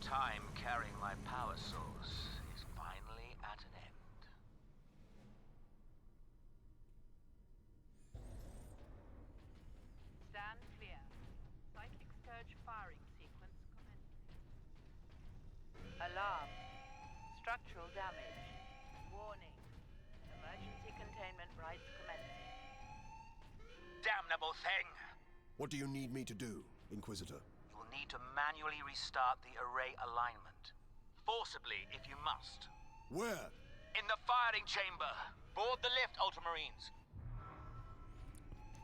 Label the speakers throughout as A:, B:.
A: time carrying my power source is finally at an end.
B: Stand clear. Cyclic surge firing sequence commencing. Alarm. Structural damage. Warning. Emergency containment rights commencing.
A: Damnable thing!
C: What do you need me to do, Inquisitor?
A: You will need to manually restart the array alignment. Forcibly, if you must.
C: Where?
A: In the firing chamber. Board the lift, Ultramarines.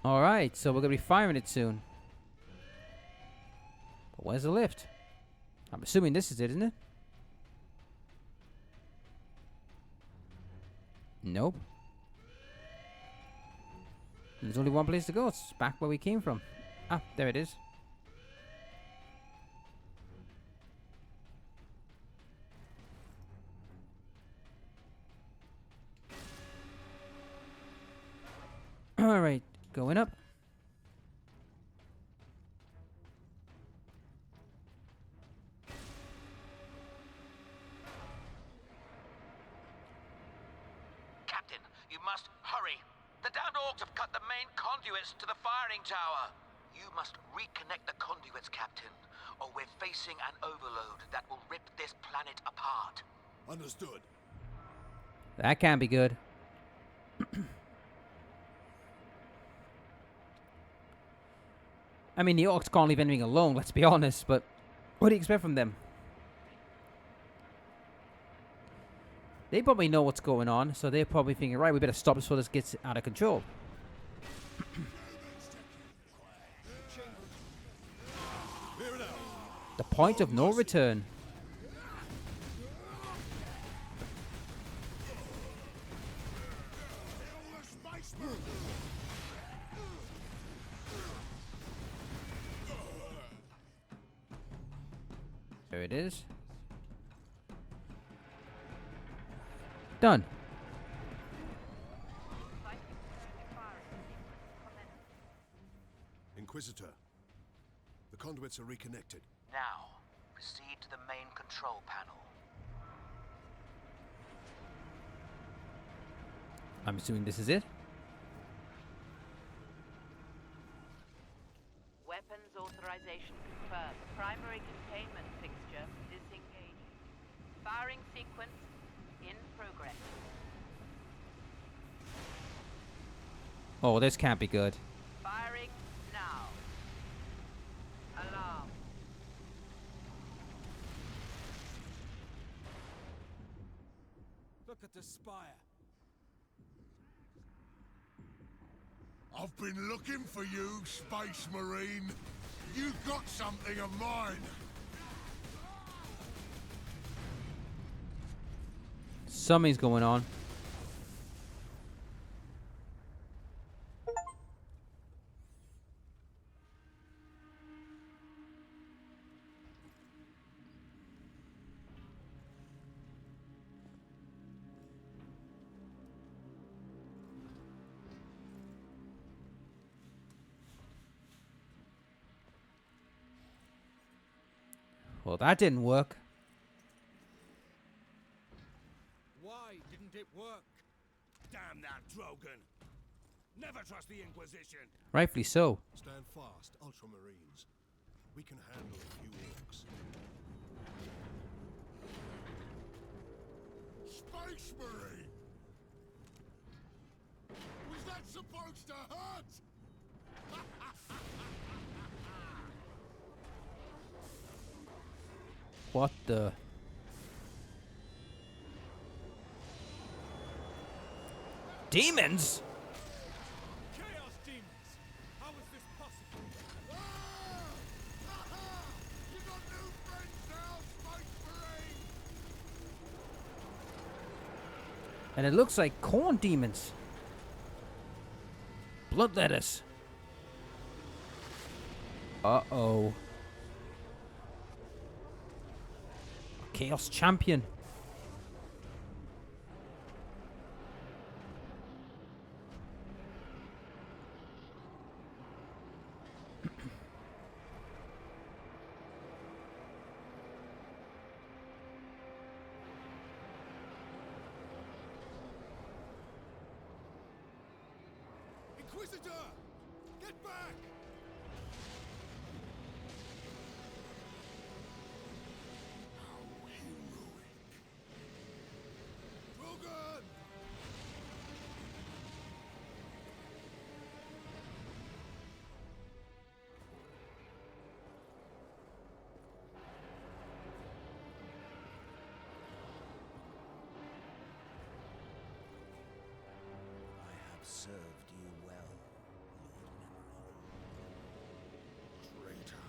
D: Alright, so we're going to be firing it soon. But where's the lift? I'm assuming this is it, isn't it? Nope. There's only one place to go. It's back where we came from. Ah, there it is. Alright, going up.
A: Captain, you must hurry. The damned orcs have cut the main conduits to the firing tower. You must reconnect the conduits, Captain, or we're facing an overload that will rip this planet apart.
C: Understood.
D: That can't be good. I mean, the orcs can't leave anything alone, let's be honest, but what do you expect from them? They probably know what's going on, so they're probably thinking, right, we better stop this before this gets out of control. The point of no return. There it is. Done.
C: Inquisitor, the conduits are reconnected.
A: Now, proceed to the main control panel.
D: I'm assuming this is it.
B: Weapons authorization confirmed. Primary containment fixture disengaged. Firing sequence in progress.
D: Oh, this can't be good.
B: Firing now. Alarm.
E: Look at the spire.
F: I've been looking for you, Space Marine. You got something of mine.
D: Something's going on. Well, that didn't work.
E: Why didn't it work?
F: Damn that Drogon. Never trust the Inquisition.
D: Rightfully so.
C: Stand fast, Ultramarines. We can handle a few orcs.
F: Space Marine! Was that supposed to hurt?
D: What the? Demons?
E: Chaos demons! How is this possible?
F: You got new friends now, Space Marine!
D: And it looks like corn demons. Blood lettuce. Uh-oh. Chaos champion.
F: Inquisitor! Get back! How heroic. Drogon!
G: I have served you well, Lord Emerald.
F: Traitor.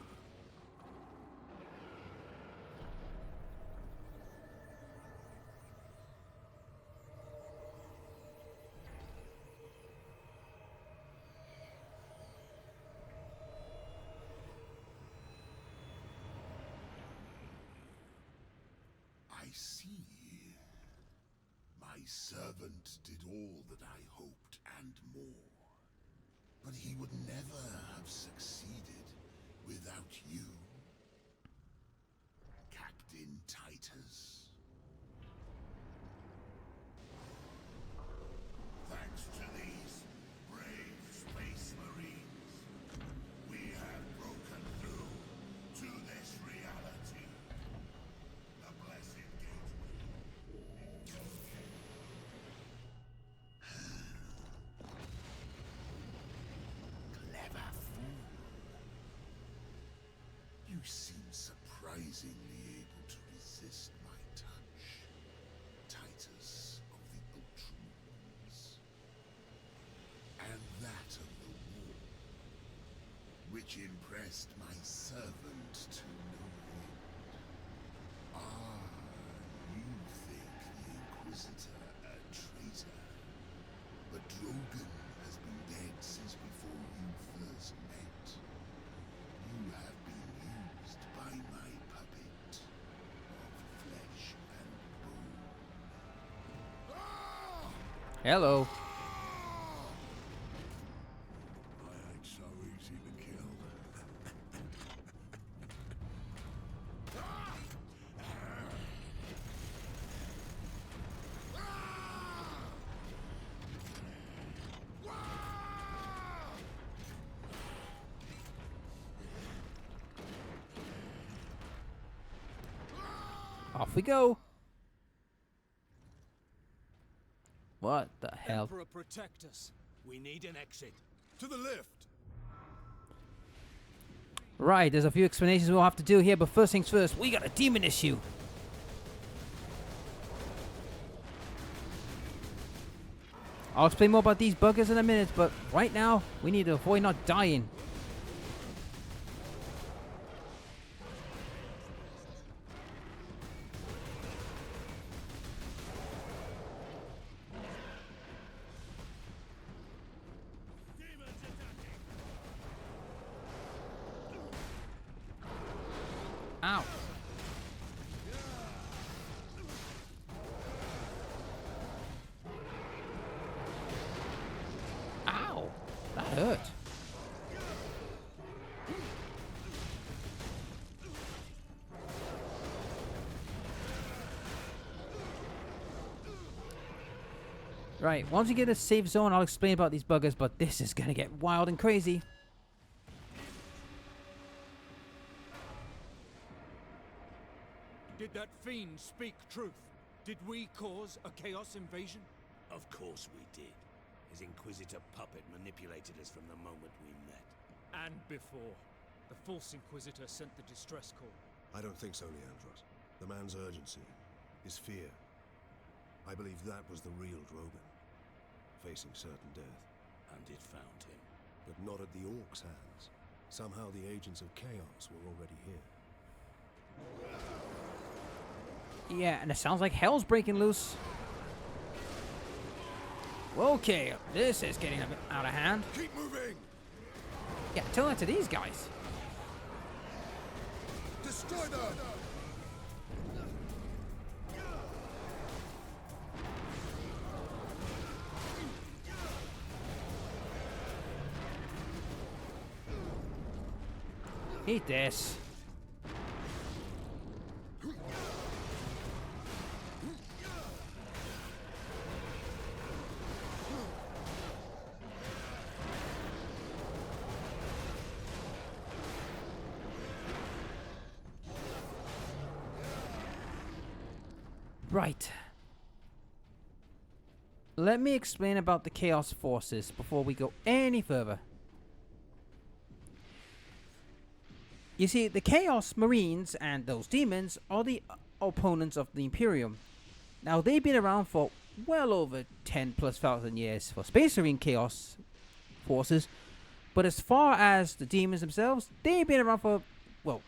F: I see. My servant did all that I hoped and more. But he would never have succeeded without you, Captain Titus. Thanks to these brave space marines, we have broken through to this reality. The blessed gateway. Clever fool. You seem surprisingly able to resist my touch, Titus of the Ultramarines. And that of the war, which impressed my servant to no end. Ah, you think the Inquisitor a traitor, but Drogon has been dead since before you first met. You have been used by my puppet of flesh and bone. Ah!
D: Hello.
F: I ain't so easy to kill.
D: Off we go. What the hell?
E: Emperor, protect us. We need an exit.
C: To the lift!
D: Right, there's a few explanations we'll have to do here, but first things first, we got a demon issue. I'll explain more about these buggers in a minute, but right now, we need to avoid not dying. Ow. Ow. That hurt. Right, once we get a safe zone, I'll explain about these buggers, but this is gonna get wild and crazy.
E: Did that fiend speak truth? Did we cause a chaos invasion?
G: Of course we did. His Inquisitor puppet manipulated us from the moment we met.
E: And before. The false Inquisitor sent the distress call.
C: I don't think so, Leandros. The man's urgency, his fear. I believe that was the real Drogon, facing certain death.
G: And it found him.
C: But not at the Orcs' hands. Somehow the agents of chaos were already here.
D: Yeah, and it sounds like hell's breaking loose. Okay, this is getting a bit out of hand.
C: Keep moving!
D: Yeah, tell that to these guys.
C: Destroy them!
D: Eat this. Right. Let me explain about the Chaos Forces before we go any further. You see, the Chaos Marines and those demons are the opponents of the Imperium. Now, they've been around for well over 10 plus thousand years for Space Marine Chaos Forces. But as far as the demons themselves, they've been around for, well,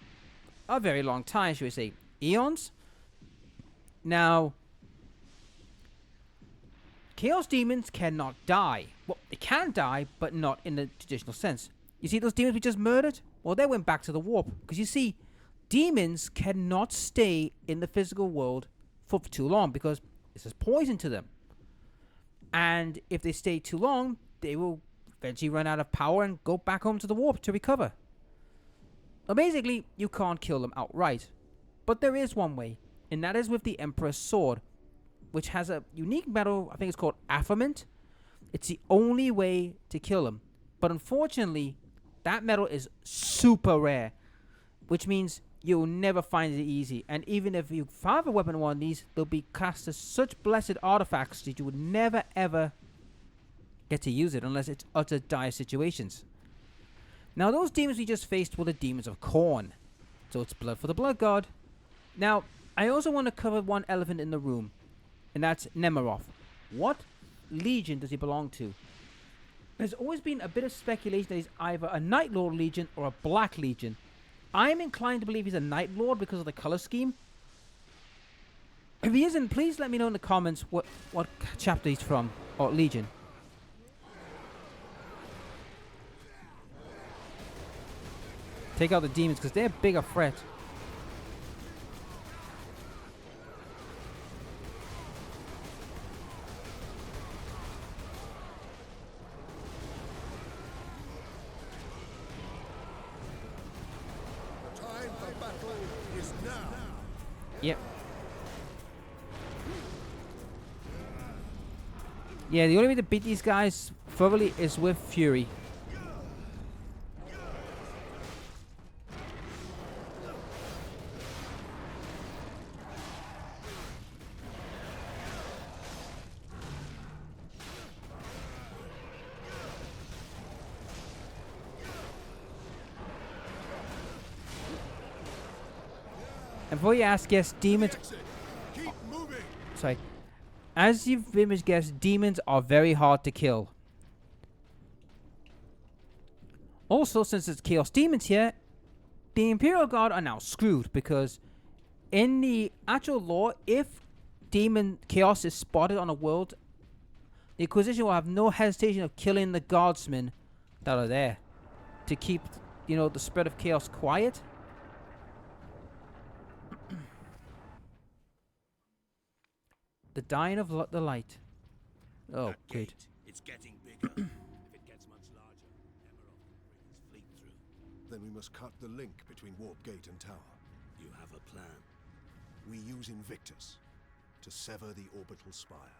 D: a very long time, should we say, eons. Now, Chaos Demons cannot die. Well, they can die, but not in the traditional sense. You see those demons we just murdered? Well, they went back to the warp. Because you see, demons cannot stay in the physical world for too long because this is poison to them. And if they stay too long, they will eventually run out of power and go back home to the warp to recover. Well, basically, you can't kill them outright. But there is one way, and that is with the Emperor's Sword, which has a unique metal, I think it's called affament. It's the only way to kill them. But unfortunately, that metal is super rare, which means you'll never find it easy. And even if you find a weapon on one of these, they'll be cast as such blessed artifacts that you would never ever get to use it unless it's utter dire situations. Now, those demons we just faced were the demons of Khorne. So it's blood for the blood god. Now, I also want to cover one elephant in the room, and that's Nemeroth. What legion does he belong to? There's always been a bit of speculation that he's either a Night Lord Legion or a Black Legion. I'm inclined to believe he's a Night Lord because of the color scheme. If he isn't, please let me know in the comments what chapter he's from, or Legion. Take out the demons because they're a bigger threat.
F: Time for battle is now.
D: Yep. Yeah, the only way to beat these guys thoroughly is with Fury. And before you ask, yes, demons...
F: Keep moving.
D: Sorry. As you've very much guessed, demons are very hard to kill. Also, since it's Chaos Demons here, the Imperial Guard are now screwed because in the actual lore, if Demon Chaos is spotted on a world, the Inquisition will have no hesitation of killing the guardsmen that are there to keep, you know, the spread of chaos quiet. The dying of the light. Oh,
G: That
D: good.
G: gate, it's getting bigger. If it gets much larger, Emerald can bring his fleet through.
C: Then we must cut the link between Warp Gate and Tower.
G: You have a plan.
C: We use Invictus to sever the orbital spire.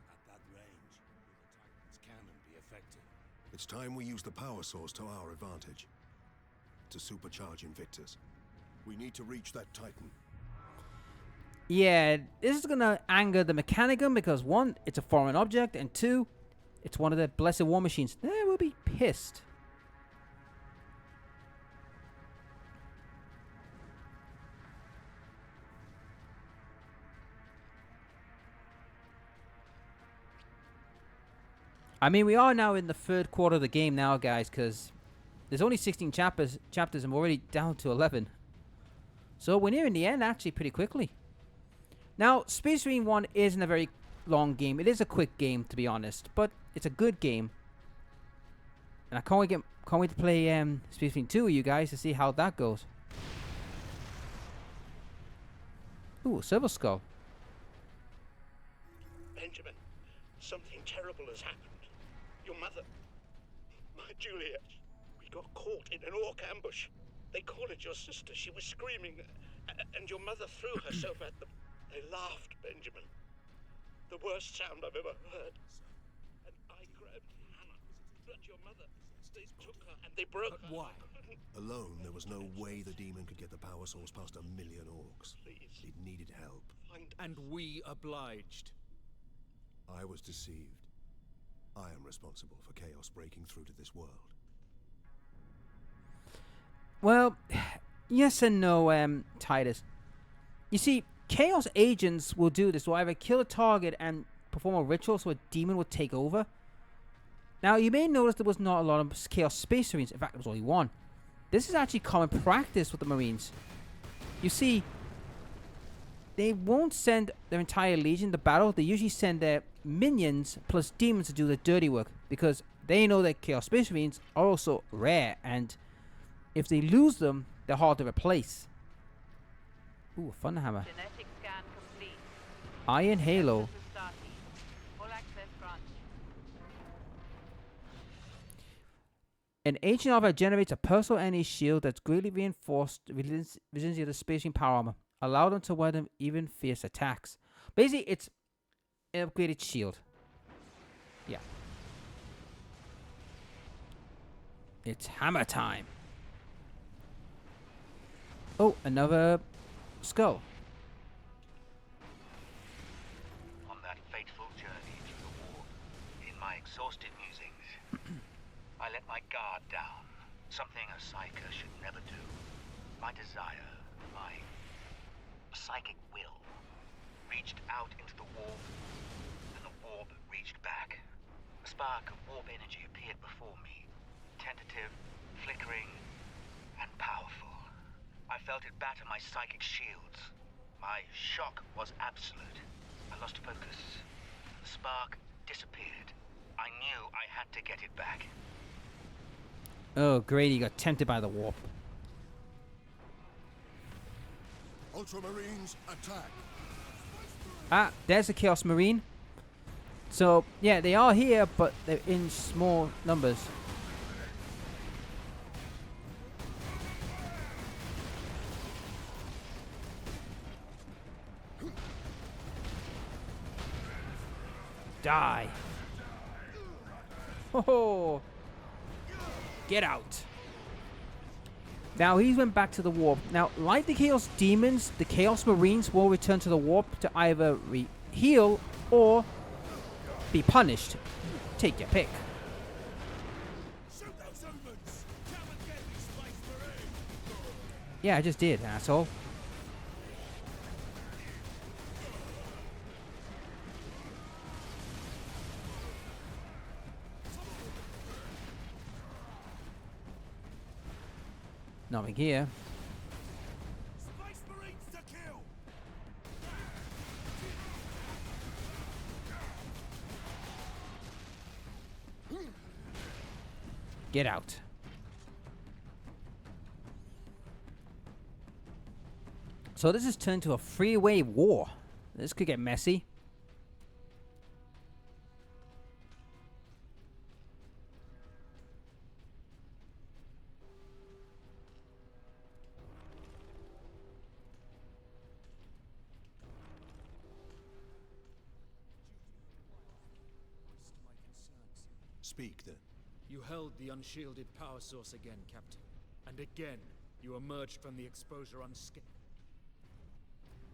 G: At that range, will the Titan's cannon be effective?
C: It's time we use the power source to our advantage. To supercharge Invictus. We need to reach that Titan.
D: Yeah, this is gonna anger the Mechanicum because one, it's a foreign object, and two, it's one of the blessed war machines. They will be pissed. I mean, we are now in the third quarter of the game now, guys, because there's only 16 chapters, and we're already down to 11. So we're nearing the end, actually, pretty quickly. Now, Space Marine 1 isn't a very long game. It is a quick game, to be honest, but it's a good game. And I can't wait to play Space Marine 2 with you guys to see how that goes. Ooh, Silver Skull.
H: Benjamin, something terrible has happened. Your mother, my Juliet, we got caught in an orc ambush. They cornered your sister. She was screaming, and your mother threw herself at them. They laughed, Benjamin. The worst sound I've ever heard. And I grabbed Hannah. But your mother, they took her and they broke
E: But
H: her.
E: why?
C: Alone, there was no way the demon could get the power source past 1,000,000 orcs.
H: Please,
C: It needed help.
H: find
E: And we obliged.
C: I was deceived. I am responsible for chaos breaking through to this world.
D: Well, yes and no, Titus. You see, Chaos agents will do this. Will either kill a target and perform a ritual so a demon will take over. Now, you may notice there was not a lot of Chaos Space Marines. In fact, there was only one. This is actually common practice with the Marines. You see, they won't send their entire legion to battle. They usually send their minions plus demons to do the dirty work, because they know that Chaos Space Marines are also rare, and if they lose them, they're hard to replace. Ooh, a fun hammer.
B: Genetic scan complete.
D: Iron Halo.
B: Access started. Full access granted.
D: An ancient armor generates a personal enemy shield that's greatly reinforced resiliency of the Space Marine power armor. Allow them to weather even fierce attacks. Basically, it's an upgraded shield. Yeah. It's hammer time. Oh, another skull.
A: On that fateful journey through the war, in my exhausted musings, I let my guard down. Something a psyker should never do. My desire, my psychic will, reached out into the warp, and the warp reached back. A spark of warp energy appeared before me, tentative, flickering, and powerful. I felt it batter my psychic shields. My shock was absolute. I lost focus. The spark disappeared. I knew I had to get it back.
D: Oh, great, he got tempted by the warp.
F: Ultramarines, attack!
D: Ah, there's a Chaos Marine. So, yeah, they are here, but they're in small numbers. Die. Oh, get out. Now he's went back to the warp. Now, like the Chaos Demons, the Chaos Marines will return to the warp to either heal or be punished. Take your pick.
E: Shoot those humans! Come and get me, Space Marine!
D: Yeah, I just did, asshole. Nothing here.
E: Space Marines to kill!
D: Get out. So this has turned to a freeway war. This could get messy.
E: Voice to my concerns.
C: Speak, then.
E: You held the unshielded power source again, Captain. And again, you emerged from the exposure unscathed.